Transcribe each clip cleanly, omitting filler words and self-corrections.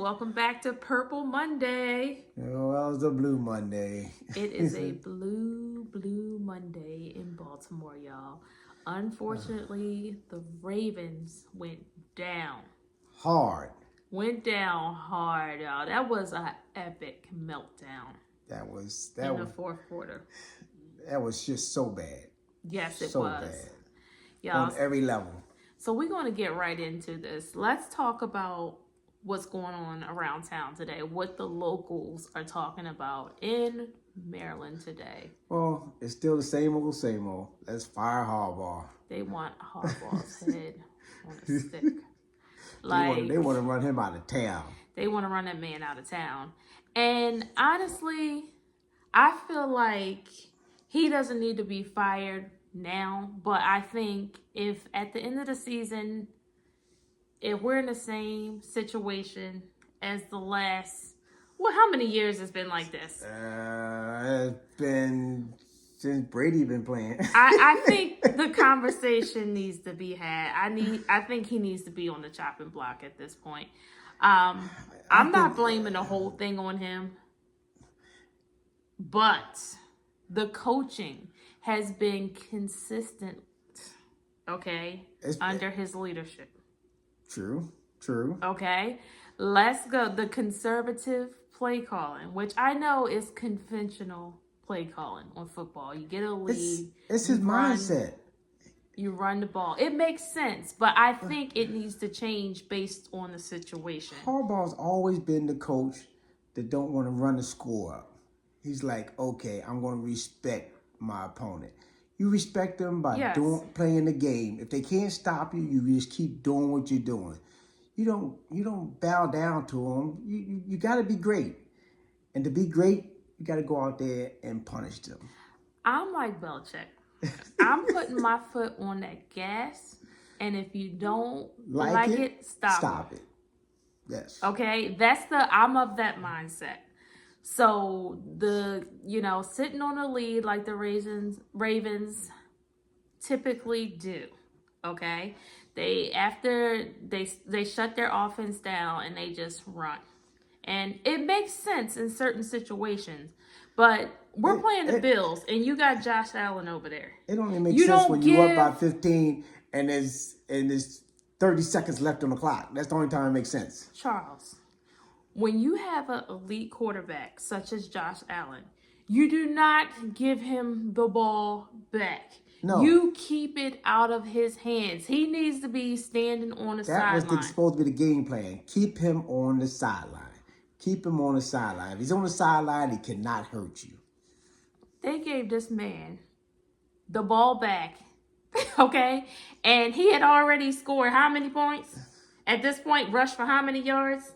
welcome back to Purple Monday. Oh, that was a Blue Monday. It is a blue Monday in Baltimore, y'all. Unfortunately, the Ravens went down. Hard. Went down hard, y'all. That was an epic meltdown in the fourth quarter. That was just so bad. Yes, it so was. Bad. Y'all, On every level. So we're going to get right into this. Let's talk about what's going on around town today, what the locals are talking about in Maryland today. Well, it's still the same old. Let's fire Harbaugh. They want Harbaugh's head on a stick. They want to run him out of town. They want to run that man out of town. And honestly, I feel like he doesn't need to be fired now, but I think if at the end of the season, if we're in the same situation as the last, how many years has been like this? It's been since Brady been playing. I think the conversation needs to be had. I think he needs to be on the chopping block at this point. I'm not blaming the whole thing on him, but the coaching has been consistent, okay, under his leadership. True. Okay, let's go. The conservative play calling, which I know is conventional play calling on football. You get a lead. It's his mindset. You run the ball. It makes sense, but I think it needs to change based on the situation. Harbaugh's always been the coach that don't want to run the score up. He's like, okay, I'm going to respect my opponent. You respect them by playing the game. If they can't stop you, you just keep doing what you're doing. You don't bow down to them. You got to be great. And to be great, you got to go out there and punish them. I'm like Belichick. I'm putting my foot on that gas, and if you don't like it, stop it. Yes. Okay, I'm of that mindset. So sitting on a lead like the Ravens typically do. Okay, they shut their offense down and they just run, and it makes sense in certain situations. But we're playing the Bills, and you got Josh Allen over there. It only makes sense when you're up by 15 and there's 30 seconds left on the clock. That's the only time it makes sense. Charles, when you have an elite quarterback such as Josh Allen, you do not give him the ball back. No. You keep it out of his hands. He needs to be standing on the sideline. That was supposed to be the game plan. Keep him on the sideline. Keep him on the sideline. If he's on the sideline, he cannot hurt you. They gave this man the ball back, okay? And he had already scored how many points? At this point, rushed for how many yards?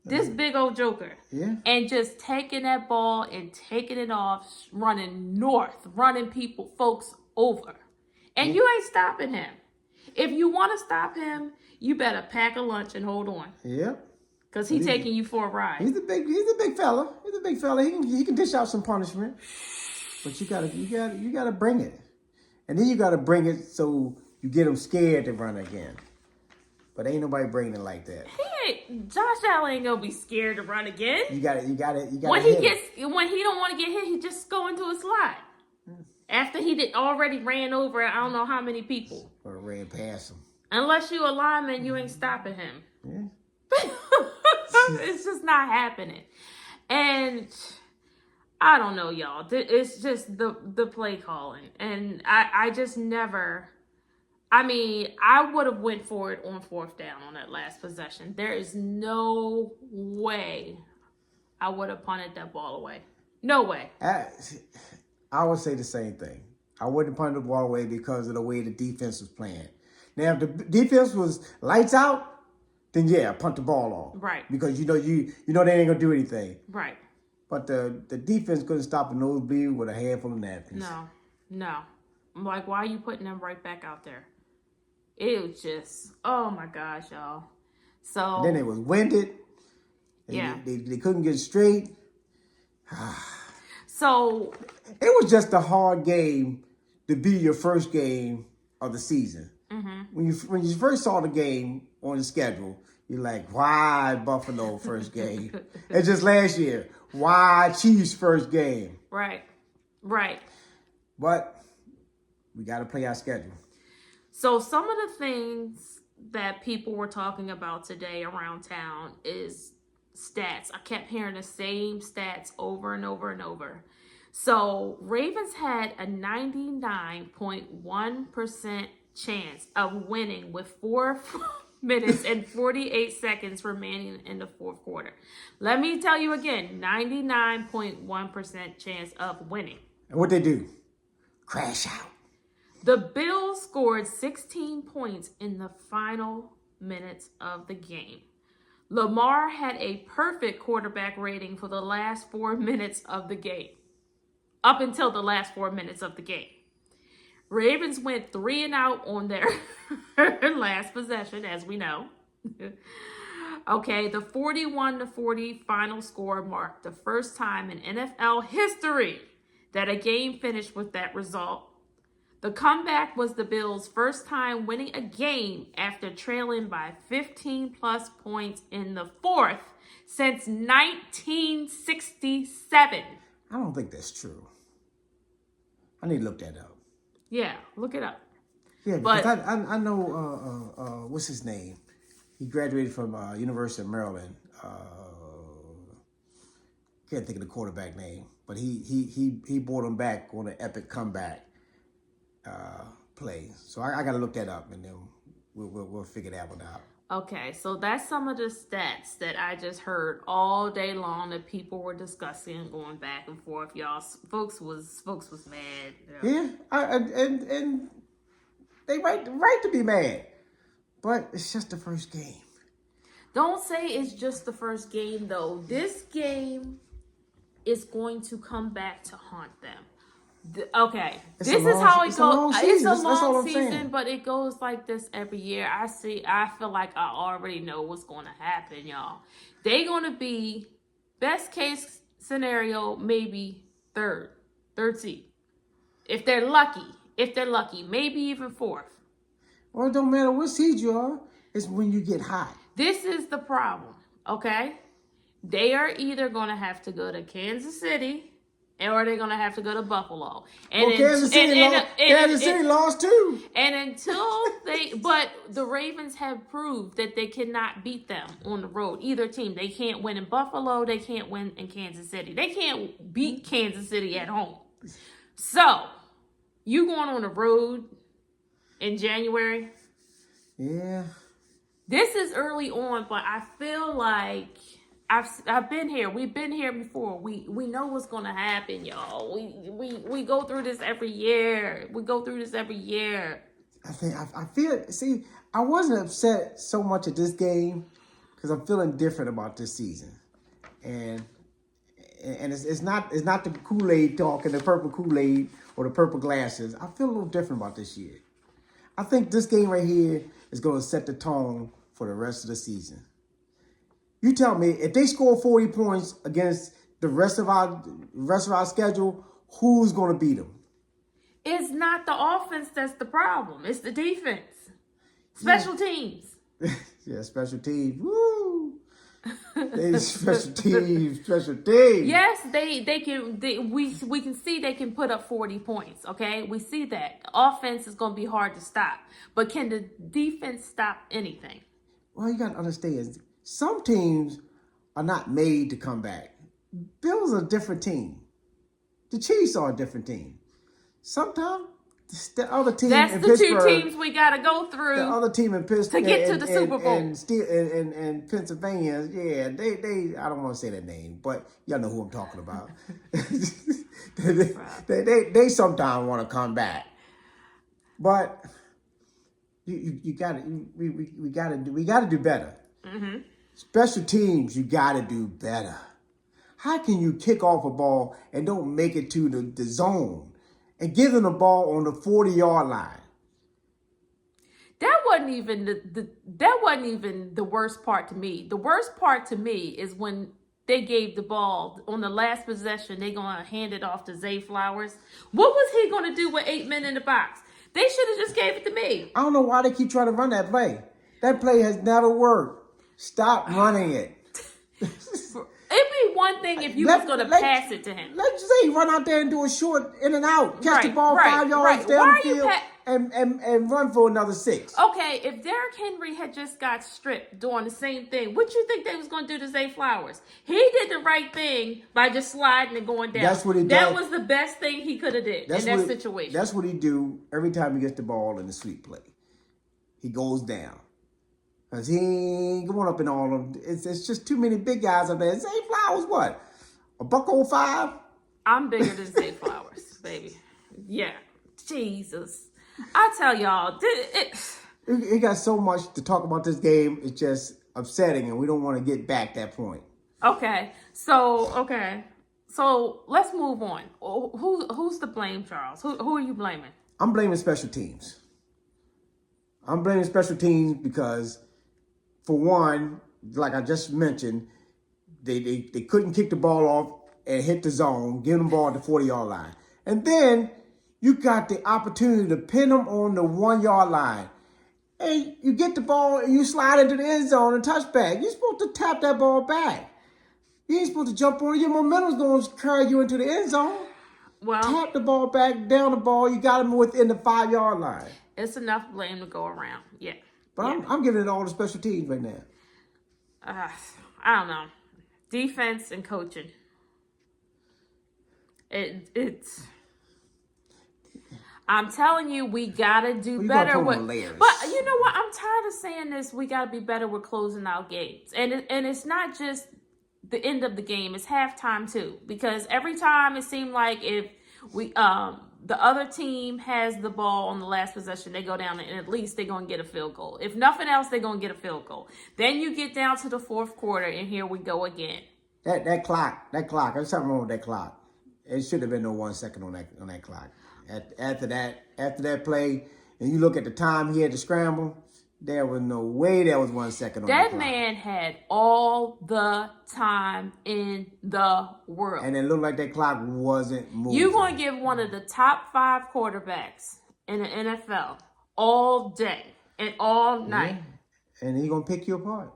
This big old joker. Yeah. And just taking that ball and taking it off, running north, running folks over. And you ain't stopping him. If you want to stop him, you better pack a lunch and hold on. Yep. Because he's taking you for a ride. He's a big fella. He can dish out some punishment. But you gotta bring it. And then you gotta bring it so you get them scared to run again. But ain't nobody bringing it like that. Josh Allen ain't gonna be scared to run again. You got when he don't want to get hit, he just go into a slide. After he already ran over I don't know how many people. Or ran past him. Unless you a lineman, you ain't stopping him. Yeah. It's just not happening. And I don't know, y'all. It's just the play calling. And I just never... I would have went for it on fourth down on that last possession. There is no way I would have punted that ball away. No way. I would say the same thing. I wouldn't punt the ball away because of the way the defense was playing. Now, if the defense was lights out, then yeah, punt the ball off. Right. Because you know they ain't gonna do anything. Right. But the defense couldn't stop a nosebleed with a handful of napkins. No. I'm like, why are you putting them right back out there? It was just, oh my gosh, y'all. So and then it was winded. Yeah. They couldn't get straight. So it was just a hard game to be your first game of the season. Mm-hmm. When you first saw the game on the schedule, You're like, why Buffalo first game? It's just last year. Why Chiefs first game? Right. But we got to play our schedule. So some of the things that people were talking about today around town is stats. I kept hearing the same stats over and over and over. So Ravens had a 99.1% chance of winning with 4 minutes and 48 seconds remaining in the fourth quarter. Let me tell you again, 99.1% chance of winning. And what they do? Crash out. The Bills scored 16 points in the final minutes of the game. Lamar had a perfect quarterback rating for the last 4 minutes of the game. Up until the last 4 minutes of the game. Ravens went 3-and-out on their last possession, as we know. Okay, the 41-40 final score marked the first time in NFL history that a game finished with that result. The comeback was the Bills' first time winning a game after trailing by 15-plus points in the fourth since 1967. I don't think that's true. I need to look that up. Yeah, look it up. Yeah, because I know, what's his name? He graduated from University of Maryland. Can't think of the quarterback name, but he brought him back on an epic comeback play. So I got to look that up, and then we'll figure that one out. Okay, so that's some of the stats that I just heard all day long that people were discussing and going back and forth. Y'all, folks was mad. You know? Yeah, and they right to be mad, but it's just the first game. Don't say it's just the first game though. This game is going to come back to haunt them. Okay, this is how it goes. It's a long season, but it goes like this every year. I feel like I already know what's going to happen, y'all. They're going to be, best case scenario, maybe third seed. If they're lucky, maybe even fourth. Well, it don't matter what seed you are. It's when you get hot. This is the problem, okay? They are either going to have to go to Kansas City, or they're going to have to go to Buffalo. And Kansas City lost too. And until but the Ravens have proved that they cannot beat them on the road. Either team. They can't win in Buffalo. They can't win in Kansas City. They can't beat Kansas City at home. So, you going on the road in January? Yeah. This is early on, but I feel like I've been here. We've been here before. We know what's gonna happen, y'all. We go through this every year. I feel. See, I wasn't upset so much at this game because I'm feeling different about this season, and it's not the Kool-Aid talk and the purple Kool-Aid or the purple glasses. I feel a little different about this year. I think this game right here is going to set the tone for the rest of the season. You tell me, if they score 40 points against the rest of our schedule, who's going to beat them? It's not the offense that's the problem. It's the defense. Special teams. Yeah, special teams. Woo! Special teams. Yes, they can. We can see they can put up 40 points. Okay, we see that. The offense is going to be hard to stop, but can the defense stop anything? Well, you got to understand, some teams are not made to come back. Bills are a different team. The Chiefs are a different team. Sometimes the other team that's in the Pittsburgh, two teams we got to go through. The other team in Pittsburgh to get to the Super Bowl and Pennsylvania. Yeah, they. I don't want to say that name, but y'all know who I'm talking about. they sometimes want to come back, but we got to do better. Mm-hmm. Special teams, you got to do better. How can you kick off a ball and don't make it to the zone and give them the ball on the 40-yard line? That wasn't even the worst part to me. The worst part to me is when they gave the ball on the last possession. They're gonna hand it off to Zay Flowers. What was he gonna do with 8 men in the box? They should have just gave it to me. I don't know why they keep trying to run that play. That play has never worked. Stop running it. It'd be one thing if you was going to pass it to him. Let's just say run out there and do a short in and out. Catch the ball 5 yards down the field and run for another 6. Okay, if Derrick Henry had just got stripped doing the same thing, what you think they was going to do to Zay Flowers? He did the right thing by just sliding and going down. That's what he did. That was the best thing he could have did in that situation. That's what he do every time he gets the ball in the sweep play. He goes down. Because he ain't going up in all of them. It's just too many big guys up there. Zay Flowers, what? $105? I'm bigger than Zay Flowers, baby. Yeah. Jesus. I tell y'all, it got so much to talk about this game. It's just upsetting, and we don't want to get back that point. Okay. So let's move on. Who's to blame, Charles? Who are you blaming? I'm blaming special teams. I'm blaming special teams because, for one, like I just mentioned, they couldn't kick the ball off and hit the zone, give them the ball at the 40-yard line. And then you got the opportunity to pin them on the 1-yard line. And you get the ball and you slide into the end zone and touchback. You're supposed to tap that ball back. You ain't supposed to jump on it. Your momentum's going to carry you into the end zone. Well, tap the ball back, down the ball. You got them within the 5-yard line. It's enough blame to go around. Yeah. But yeah. I'm giving it all to special teams right now. I don't know. Defense and coaching. It's. I'm telling you, we gotta do better with. But you know what? I'm tired of saying this. We gotta be better with closing out games, and it's not just the end of the game. It's halftime too, because every time it seemed like if we the other team has the ball on the last possession, they go down and at least they're gonna get a field goal. If nothing else, they're gonna get a field goal. Then you get down to the fourth quarter, and here we go again. That clock. There's something wrong with that clock. It should have been no 1 second on that clock. After that play, and you look at the time he had to scramble, there was no way there was 1 second on that clock. That man had all the time in the world. And it looked like that clock wasn't moving. You're going to give one of the top 5 quarterbacks in the NFL all day and all night. Yeah. And he's going to pick you apart.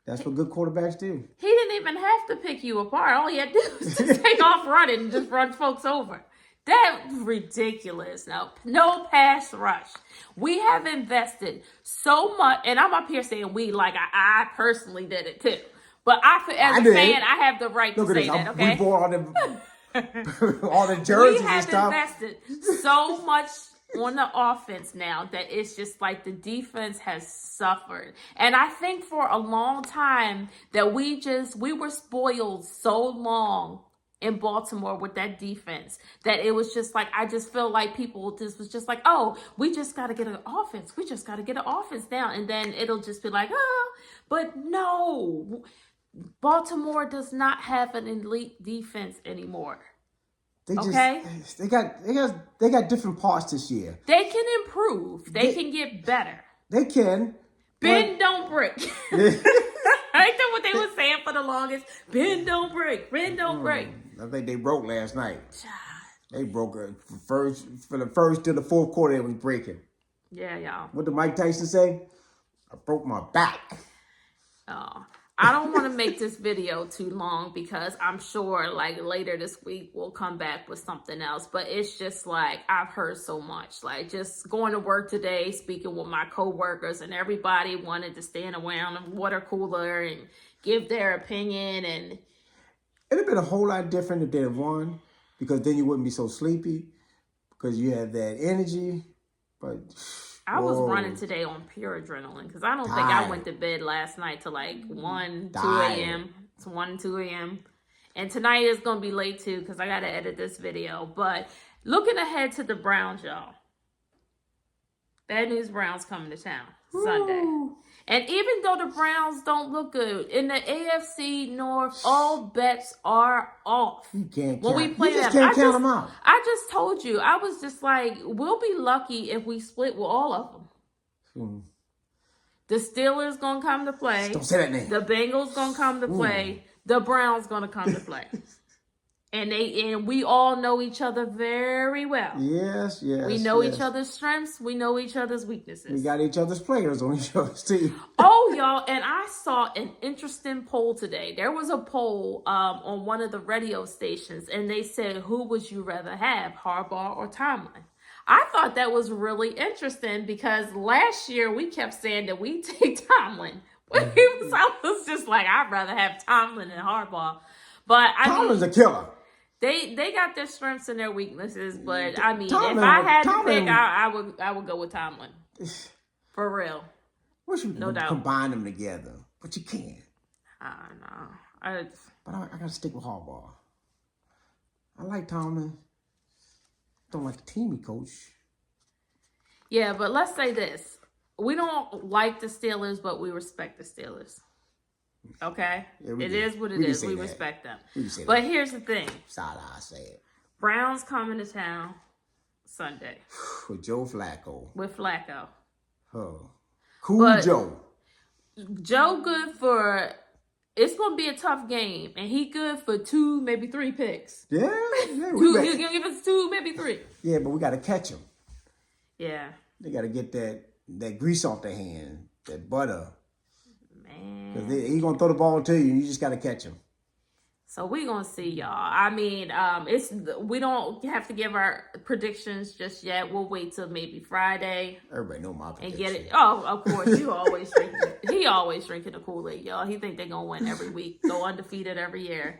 That's what good quarterbacks do. He didn't even have to pick you apart. All he had to do was to take off running and just run folks over. That's ridiculous. No pass rush. We have invested so much, and I'm up here saying we, like I personally did it too. But as a fan, I have the right to say that, okay? We bought all the jerseys and stuff. We have invested so much on the offense now that it's just like the defense has suffered. And I think for a long time that we were spoiled so long in Baltimore with that defense that it was just like, I just feel like people just was just like, oh, we just got to get an offense. We just got to get an offense down. And then it'll just be like, oh, but no, Baltimore does not have an elite defense anymore. They got different parts this year. They can improve. They can get better. They can. Bend, don't break. Ain't that what they were saying for the longest? Bend, don't break. Bend, don't break. I think they broke last night. They broke it for the first to the fourth quarter. It was breaking. Yeah, y'all. What did Mike Tyson say? I broke my back. Oh. I don't want to make this video too long because I'm sure like later this week we'll come back with something else. But it's just like I've heard so much. Like just going to work today, speaking with my coworkers, and everybody wanted to stand around a water cooler and give their opinion. And it'd have been a whole lot different if they had won, because then you wouldn't be so sleepy because you have that energy. But I was running today on pure adrenaline because I don't think I went to bed last night till like 1, 2 a.m. It's 1, 2 a.m. And tonight is going to be late too because I got to edit this video. But looking ahead to the Browns, y'all. Bad News Browns coming to town Sunday. And even though the Browns don't look good, in the AFC North, all bets are off. You can't when we play them. Can't count them out. I just told you, I was just like, we'll be lucky if we split with all of them. The Steelers going to come to play. Don't say that name. The Bengals going to come to play. The Browns going to come to play. And we all know each other very well. Yes. We know each other's strengths. We know each other's weaknesses. We got each other's players on each other's team. Oh, y'all, and I saw an interesting poll today. There was a poll on one of the radio stations, and they said, who would you rather have, Harbaugh or Tomlin? I thought that was really interesting because last year we kept saying that we take Tomlin. But I was just like, I'd rather have Tomlin than Harbaugh. But Tomlin's a killer. They got their strengths and their weaknesses, but I mean, Tomlin, if I had to pick, I would go with Tomlin. For real. Wish you could combine them together, but you can't. I know. But I gotta stick with Harbaugh. I like Tomlin. Don't like the team he coached. Yeah, but let's say this: we don't like the Steelers, but we respect the Steelers. Okay, yeah, it is what it is. We respect them. But here's the thing. Sorry, I say it. Browns coming to town Sunday with Joe Flacco. With Flacco. Oh, cool Joe. Joe good for. It's gonna be a tough game, and he good for 2, maybe 3 picks. Yeah. He'll give us 2, maybe 3. Yeah, but we gotta catch him. Yeah. They gotta get that grease off their hand, that butter. Because he's going to throw the ball to you. You just got to catch him. So we're going to see, y'all. I mean, we don't have to give our predictions just yet. We'll wait till maybe Friday. Everybody know my prediction. And get it. Oh, of course. You always drinking. He always drinking the Kool-Aid, y'all. He think they're going to win every week. Go undefeated every year.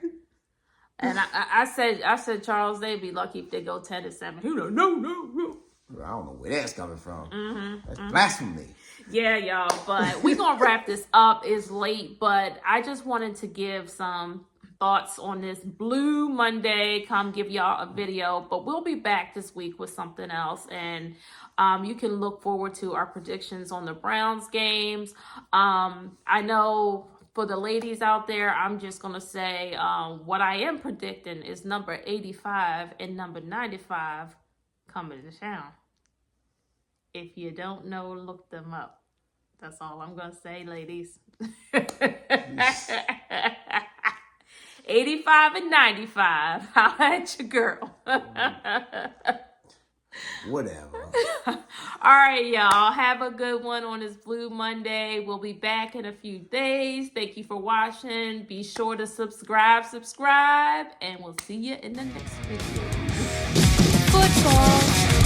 And I said, Charles, they'd be lucky if they go 10-7. He go, no. I don't know where that's coming from. That's blasphemy. Yeah, y'all, but we're going to wrap this up. It's late, but I just wanted to give some thoughts on this Blue Monday. Come give y'all a video, but we'll be back this week with something else, and you can look forward to our predictions on the Browns games. I know for the ladies out there, I'm just going to say what I am predicting is number 85 and number 95 coming to town. If you don't know, look them up. That's all I'm going to say, ladies. 85 and 95. Holla at your girl. Whatever. All right, y'all. Have a good one on this Blue Monday. We'll be back in a few days. Thank you for watching. Be sure to subscribe, and we'll see you in the next video. Football.